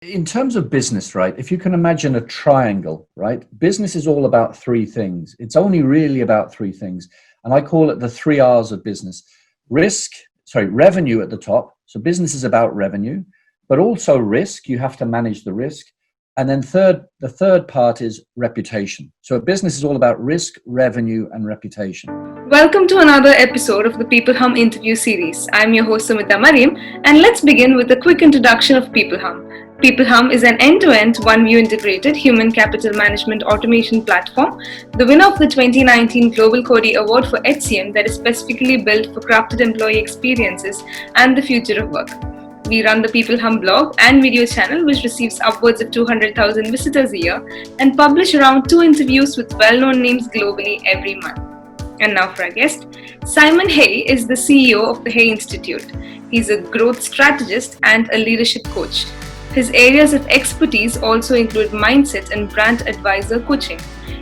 In terms of business, right, if you can imagine a triangle, right, business is all about three things. It's only really about three things. And I call it the three R's of business. Revenue at the top. So business is about revenue, but also risk. You have to manage the risk. And then the third part is reputation. So a business is all about risk, revenue, and reputation. Welcome to another episode of the peopleHum interview series. I'm your host Sumita Mariam, and let's begin with a quick introduction of peopleHum. peopleHum is an end-to-end, one-view integrated human capital management automation platform, the winner of the 2019 Global Cody Award for HCM that is specifically built for crafted employee experiences and the future of work. We run the peopleHum blog and video channel, which receives upwards of 200,000 visitors a year, and publish around 2 interviews with well-known names globally every month. And now for our guest, Simon Haigh is the CEO of the Haigh Institute. He's a growth strategist and a leadership coach. His areas of expertise also include mindset and brand advisor coaching.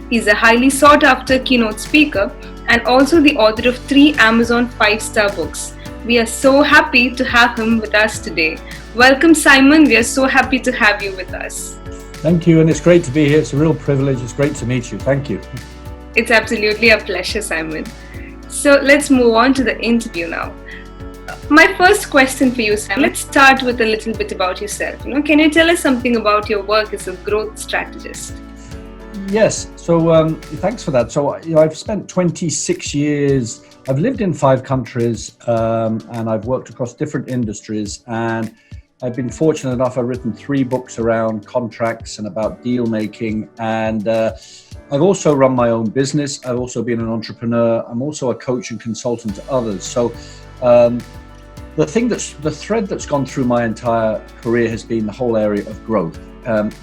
He's a highly sought after keynote speaker and also the author of 3 Amazon 5-star books. We are so happy to have him with us today. Welcome, Simon. We are so happy to have you with us. Thank you, and it's great to be here. It's a real privilege. It's great to meet you. Thank you. It's absolutely a pleasure, Simon. So let's move on to the interview now. My first question for you, Simon, let's start with a little bit about yourself. Can you tell us something about your work as a growth strategist? Yes. So thanks for that. So I've spent 26 years. I've lived in 5 countries and I've worked across different industries. And I've been fortunate enough. I've written 3 books around contracts and about deal making. And I've also run my own business. I've also been an entrepreneur. I'm also a coach and consultant to others. So the thread that's gone through my entire career has been the whole area of growth.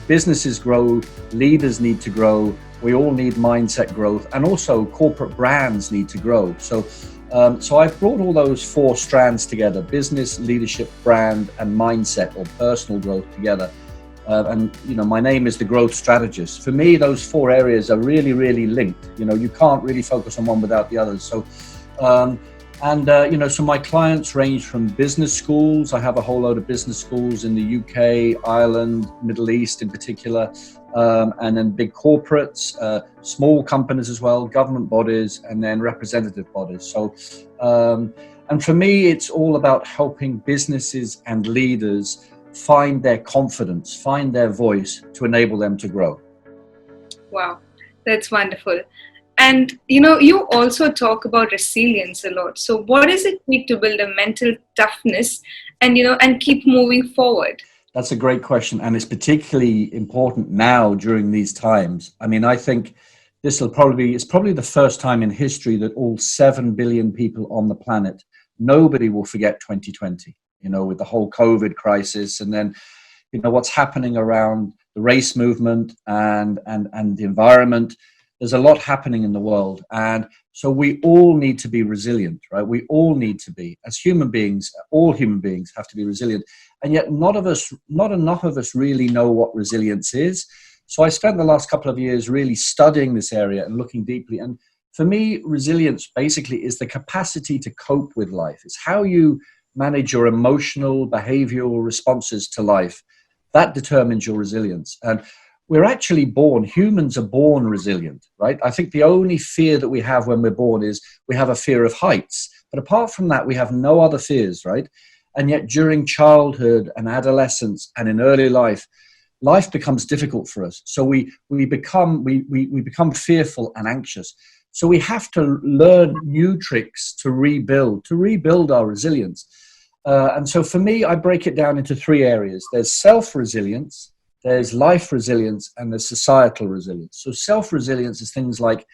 Businesses grow, leaders need to grow, we all need mindset growth, and also corporate brands need to grow. So I've brought all those 4 strands together: business, leadership, brand, and mindset or personal growth together. And my name is the growth strategist. For me, those 4 areas are really, really linked. You can't really focus on one without the others. So so my clients range from business schools. I have a whole load of business schools in the UK, Ireland, Middle East in particular, and then big corporates, small companies as well, government bodies, and then representative bodies. So, and for me, it's all about helping businesses and leaders find their confidence, find their voice to enable them to grow. Wow, that's wonderful. And, you also talk about resilience a lot. So what does it take to build a mental toughness and keep moving forward? That's a great question. And it's particularly important now during these times. I mean, I think it's probably the first time in history that all 7 billion people on the planet, nobody will forget 2020, with the whole COVID crisis. And then, what's happening around the race movement and the environment. There's a lot happening in the world. And so we all need to be resilient, right? We all need to be, as human beings, all human beings have to be resilient. And yet not enough of us really know what resilience is. So I spent the last couple of years really studying this area and looking deeply. And for me, resilience basically is the capacity to cope with life. It's how you manage your emotional, behavioral responses to life. That determines your resilience. And humans are born resilient, right? I think the only fear that we have when we're born is we have a fear of heights. But apart from that, we have no other fears, right? And yet during childhood and adolescence and in early life becomes difficult for us. So we become fearful and anxious. So we have to learn new tricks to rebuild our resilience. And so for me, I break it down into 3 areas. There's self-resilience, there's life resilience, and there's societal resilience. So self-resilience is things like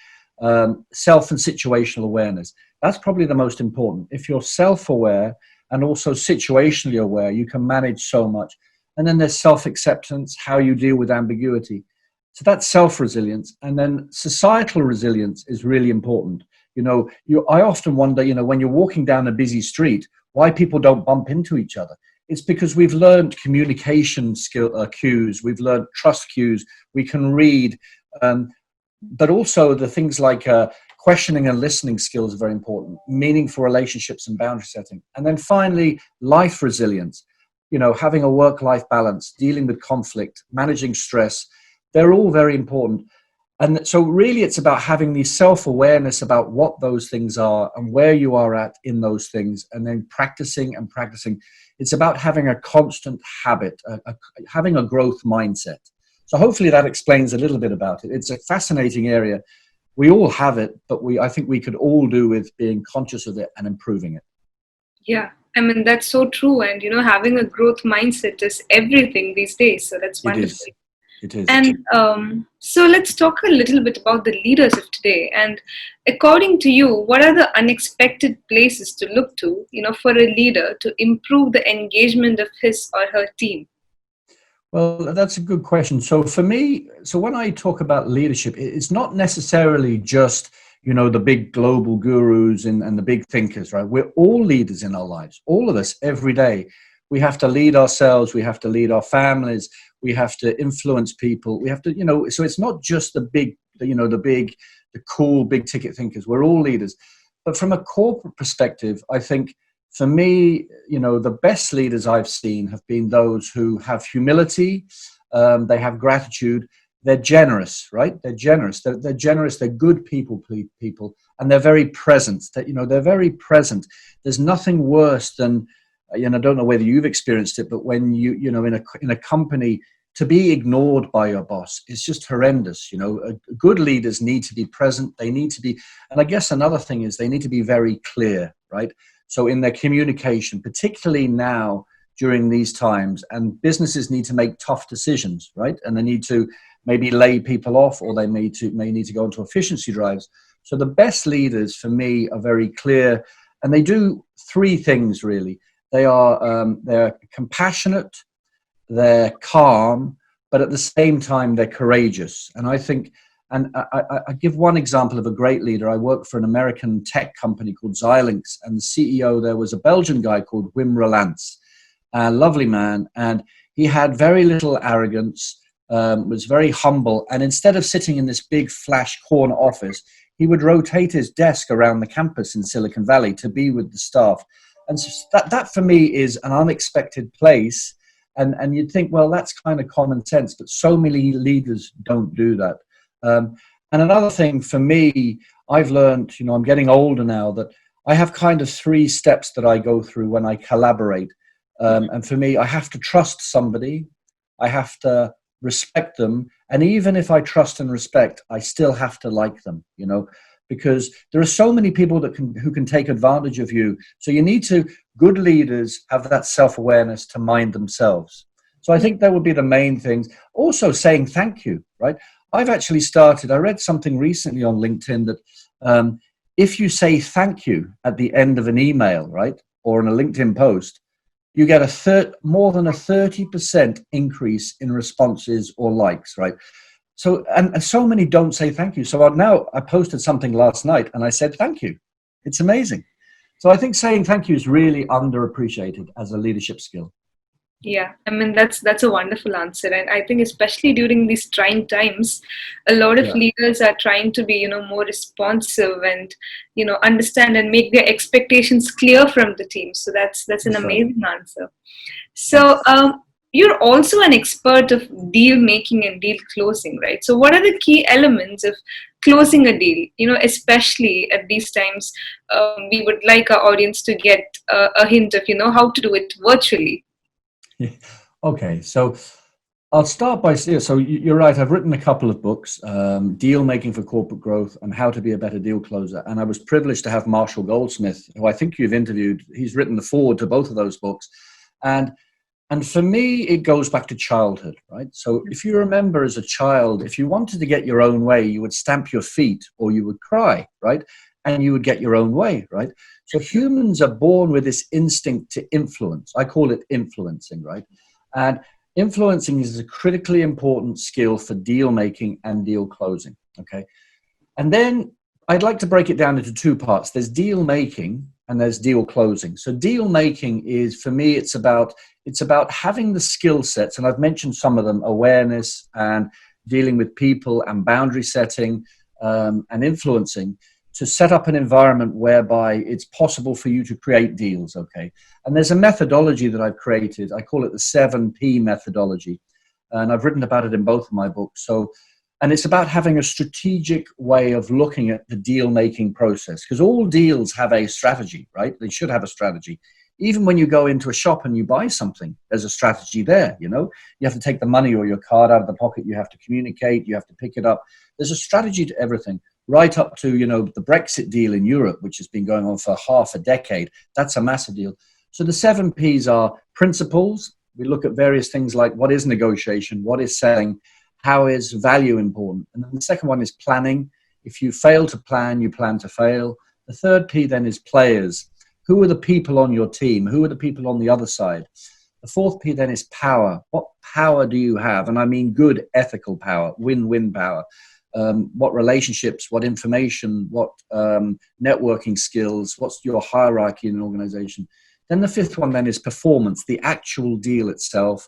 self and situational awareness. That's probably the most important. If you're self-aware and also situationally aware, you can manage so much. And then there's self-acceptance, how you deal with ambiguity. So that's self-resilience. And then societal resilience is really important. I often wonder, when you're walking down a busy street, why people don't bump into each other. It's because we've learned communication cues, we've learned trust cues, we can read, but also the things like questioning and listening skills are very important, meaningful relationships and boundary setting. And then finally, life resilience. having a work-life balance, dealing with conflict, managing stress, they're all very important. And so really it's about having the self-awareness about what those things are and where you are at in those things, and then practicing and practicing. It's about having a constant habit, having a growth mindset. So hopefully that explains a little bit about it. It's a fascinating area. We all have it, but I think we could all do with being conscious of it and improving it. Yeah, I mean, that's so true. And, having a growth mindset is everything these days. So that's It wonderful. is. It is. And so let's talk a little bit about the leaders of today. And according to you, what are the unexpected places to look to, for a leader to improve the engagement of his or her team? Well, that's a good question. So for me, when I talk about leadership, it's not necessarily just, the big global gurus and the big thinkers, right? We're all leaders in our lives, all of us every day. We have to lead ourselves. We have to lead our families. We have to influence people. We have to, so it's not just the cool big ticket thinkers. We're all leaders. But from a corporate perspective, I think for me, the best leaders I've seen have been those who have humility, they have gratitude, they're generous, right? They're generous. They're generous. They're good people, and they're very present. They're very present. There's nothing worse than, I don't know whether you've experienced it, but when in a company, to be ignored by your boss is just horrendous. Good leaders need to be present. They need to be, and I guess another thing is they need to be very clear, right? So in their communication, particularly now during these times, and businesses need to make tough decisions, right? And they need to maybe lay people off, or they may need to go into efficiency drives. So the best leaders for me are very clear, and they do three things really. They're compassionate, they're calm, but at the same time they're courageous. And I think, and I give one example of a great leader. I worked for an American tech company called Xilinx, and the CEO there was a Belgian guy called Wim Rolans, a lovely man, and he had very little arrogance, was very humble, and instead of sitting in this big flash corner office, he would rotate his desk around the campus in Silicon Valley to be with the staff. And so that for me is an unexpected place. And you'd think, well, that's kind of common sense, but so many leaders don't do that. And another thing for me, I've learned, I'm getting older now, that I have kind of 3 steps that I go through when I collaborate. And for me, I have to trust somebody, I have to respect them. And even if I trust and respect, I still have to like them, because there are so many people who can take advantage of you. So you need to, good leaders have that self-awareness to mind themselves. So I think that would be the main things. Also saying thank you, right? I've actually started, I read something recently on LinkedIn that if you say thank you at the end of an email, right, or in a LinkedIn post, you get more than a 30% increase in responses or likes, right? So, and so many don't say thank you. So now I posted something last night and I said thank you. It's amazing. So I think saying thank you is really underappreciated as a leadership skill. Yeah, I mean, that's a wonderful answer. And I think especially during these trying times, a lot of leaders are trying to be, more responsive and, understand and make their expectations clear from the team. So that's an amazing answer. So you're also an expert of deal making and deal closing, right? So what are the key elements of closing a deal? Especially at these times, we would like our audience to get a hint of, how to do it virtually. Okay, so I'll start by saying, so you're right, I've written a couple of books, Deal Making for Corporate Growth and How to Be a Better Deal Closer. And I was privileged to have Marshall Goldsmith, who I think you've interviewed. He's written the foreword to both of those books. And for me, it goes back to childhood, right? So if you remember as a child, if you wanted to get your own way, you would stamp your feet or you would cry, right? And you would get your own way, right? So humans are born with this instinct to influence. I call it influencing, right? And influencing is a critically important skill for deal making and deal closing, okay? And then I'd like to break it down into 2 parts. There's deal making and there's deal closing. So deal making is, for me, it's about having the skill sets, and I've mentioned some of them: awareness and dealing with people and boundary setting and influencing. to set up an environment whereby it's possible for you to create deals, okay? And there's a methodology that I've created. I call it the 7P methodology. And I've written about it in both of my books. And it's about having a strategic way of looking at the deal-making process, because all deals have a strategy, right? They should have a strategy. Even when you go into a shop and you buy something, there's a strategy there, you know? You have to take the money or your card out of the pocket. You have to communicate. You have to pick it up. There's a strategy to everything, right up to, you know, the Brexit deal in Europe, which has been going on for half a decade. That's a massive deal. So the 7Ps are principles. We look at various things like what is negotiation, what is selling, how is value important? And then the second one is planning. If you fail to plan, you plan to fail. The third P then is players. Who are the people on your team? Who are the people on the other side? The fourth P then is power. What power do you have? And I mean good ethical power, win-win power. What relationships, what information, what networking skills, what's your hierarchy in an organization? Then the fifth one then is performance, the actual deal itself.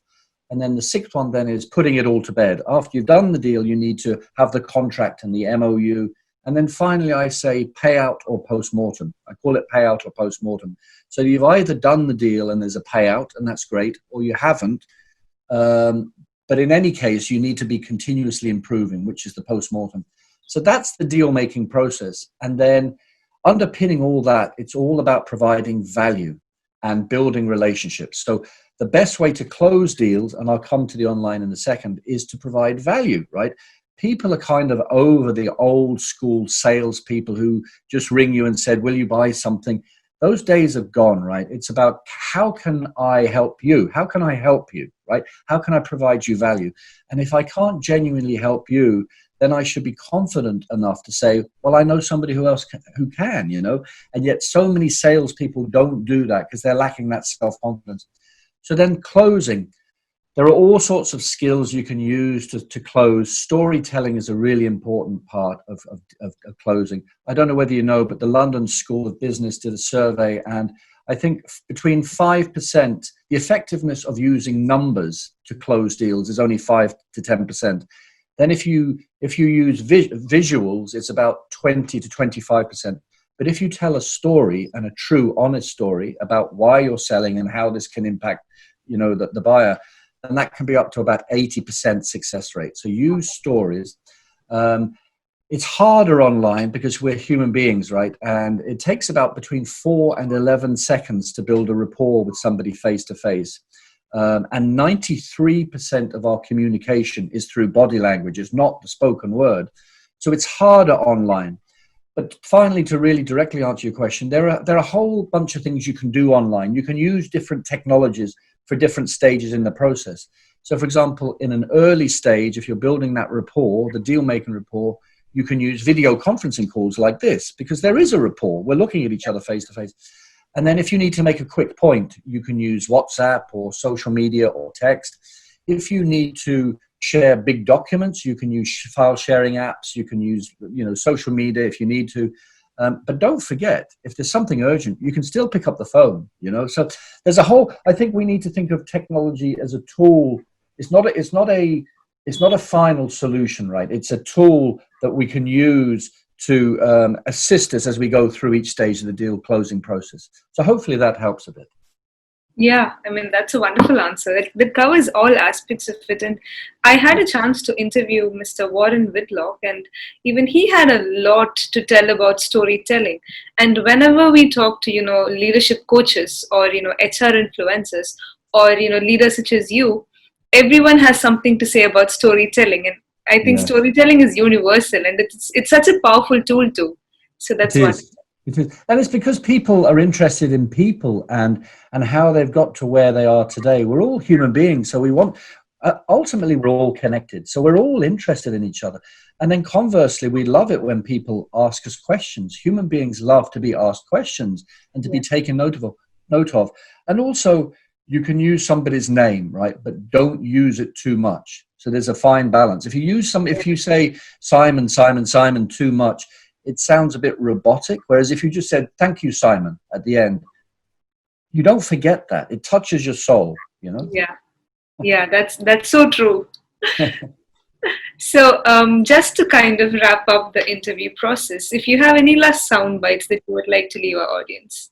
And then the sixth one then is putting it all to bed. After you've done the deal, you need to have the contract and the MOU. And then finally, I say payout or post-mortem. I call it payout or post-mortem. So you've either done the deal and there's a payout, and that's great, or you haven't. But in any case, you need to be continuously improving, which is the post-mortem. So that's the deal-making process. And then underpinning all that, it's all about providing value and building relationships. So the best way to close deals, and I'll come to the online in a second, is to provide value, right? People are kind of over the old school salespeople who just ring you and said, will you buy something? Those days have gone, right? It's about how can I help you? How can I help you, right? How can I provide you value? And if I can't genuinely help you, then I should be confident enough to say, well, I know somebody who can, you know? And yet so many salespeople don't do that because they're lacking that self-confidence. So then closing, there are all sorts of skills you can use to close. Storytelling is a really important part of closing. I don't know whether you know, but the London School of Business did a survey, and I think between 5%, the effectiveness of using numbers to close deals is only 5 to 10%. Then if you use visuals, it's about 20 to 25%. But if you tell a story, and a true, honest story about why you're selling and how this can impact, you know, the buyer, and that can be up to about 80% success rate. So use stories. It's harder online because we're human beings, right? And it takes about between 4 and 11 seconds to build a rapport with somebody face to face. And 93% of our communication is through body language, it's not the spoken word. So it's harder online. But finally, to really directly answer your question, there are a whole bunch of things you can do online. You can use different technologies for different stages in the process. So for example, in an early stage, if you're building that rapport, the deal-making rapport, you can use video conferencing calls like this because there is a rapport. We're looking at each other face to face. And then if you need to make a quick point, you can use WhatsApp or social media or text. If you need to share big documents, you can use file sharing apps. You can use, you know, social media if you need to. But don't forget, if there's something urgent, you can still pick up the phone, you know. So there's a whole, I think we need to think of technology as a tool. It's not a final solution, right? It's a tool that we can use to assist us as we go through each stage of the deal closing process. So hopefully that helps a bit. Yeah, I mean, that's a wonderful answer. That covers all aspects of it. And I had a chance to interview Mr. Warren Whitlock, and even he had a lot to tell about storytelling. And whenever we talk to, you know, leadership coaches or, you know, HR influencers or, you know, leaders such as you, everyone has something to say about storytelling. And I think storytelling is universal, and it's such a powerful tool too. So that's wonderful. It is. And it's because people are interested in people and how they've got to where they are today. We're all human beings, so we want, ultimately we're all connected. So we're all interested in each other. And then conversely, we love it when people ask us questions. Human beings love to be asked questions and to be taken note of. And also, you can use somebody's name, right? But don't use it too much. So there's a fine balance. If you say Simon too much, it sounds a bit robotic. Whereas if you just said, thank you, Simon, at the end, you don't forget that. It touches your soul, you know? Yeah, that's so true. So, just to kind of wrap up the interview process, if you have any last sound bites that you would like to leave our audience.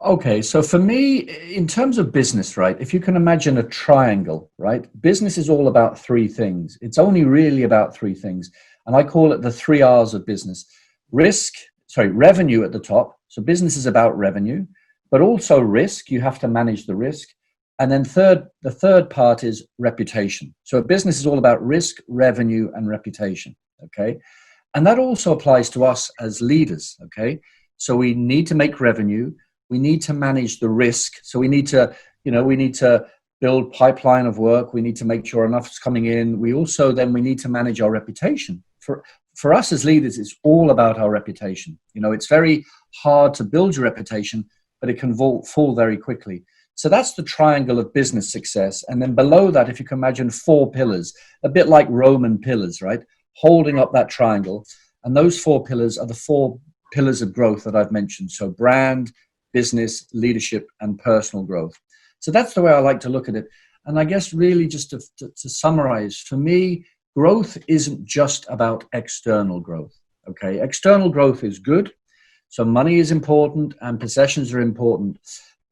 Okay, so for me, in terms of business, right, if you can imagine a triangle, right, business is all about three things. It's only really about three things. And I call it the three R's of business. Revenue at the top. So business is about revenue, but also risk. You have to manage the risk. And then the third part is reputation. So a business is all about risk, revenue, and reputation. Okay. And that also applies to us as leaders. Okay. So we need to make revenue. We need to manage the risk. So we need to build pipeline of work. We need to make sure enough's coming in. We need to manage our reputation. For us as leaders, it's all about our reputation. It's very hard to build your reputation, but it can fall very quickly. So that's the triangle of business success. And then below that, if you can imagine four pillars, a bit like Roman pillars, right? Holding up that triangle. And those four pillars are the four pillars of growth that I've mentioned. So brand, business, leadership, and personal growth. So that's the way I like to look at it. And I guess really just to summarize, for me, growth isn't just about external growth. Okay, external growth is good. So money is important and possessions are important.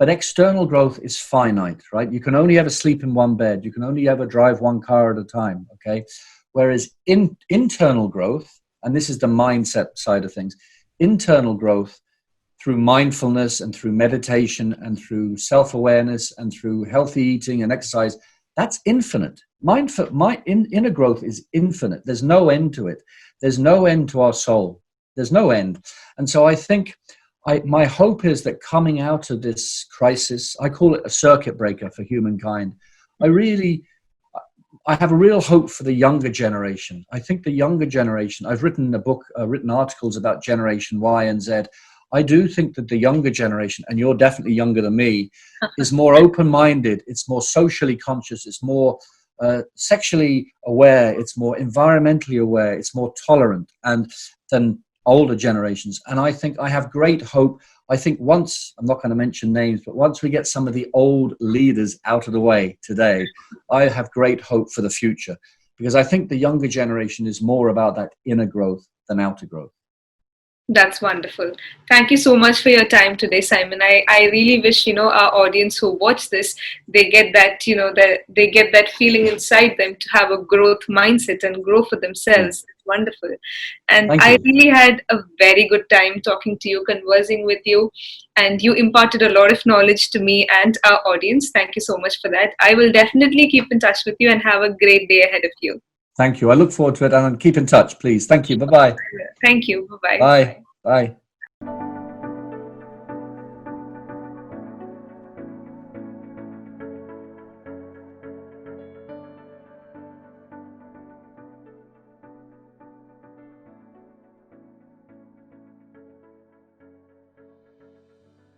But external growth is finite, right? You can only ever sleep in one bed. You can only ever drive one car at a time, okay? Whereas internal growth, and this is the mindset side of things, internal growth through mindfulness and through meditation and through self-awareness and through healthy eating and exercise, that's infinite. Inner growth is infinite. There's no end to it. There's no end to our soul. There's no end. And so I think my hope is that coming out of this crisis, I call it a circuit breaker for humankind. I have a real hope for the younger generation. I think the younger generation, I've written a book, written articles about Generation Y and Z. I do think that the younger generation, and you're definitely younger than me, is more open-minded. It's more socially conscious. It's more sexually aware. It's more environmentally aware. It's more tolerant than older generations. And I think I have great hope. I think once, I'm not going to mention names, but once we get some of the old leaders out of the way today, I have great hope for the future, because I think the younger generation is more about that inner growth than outer growth. That's wonderful. Thank you so much for your time today, Simon. I really wish, our audience who watch this, they get that, that they get that feeling inside them to have a growth mindset and grow for themselves. It's wonderful. And Thank I you. really had a very good time talking to you, conversing with you, and you imparted a lot of knowledge to me and our audience. Thank you so much for that. I will definitely keep in touch with you and have a great day ahead of you. Thank you. I look forward to it, and keep in touch, please. Thank you. Bye-bye. Thank you. Bye-bye. Bye. Bye.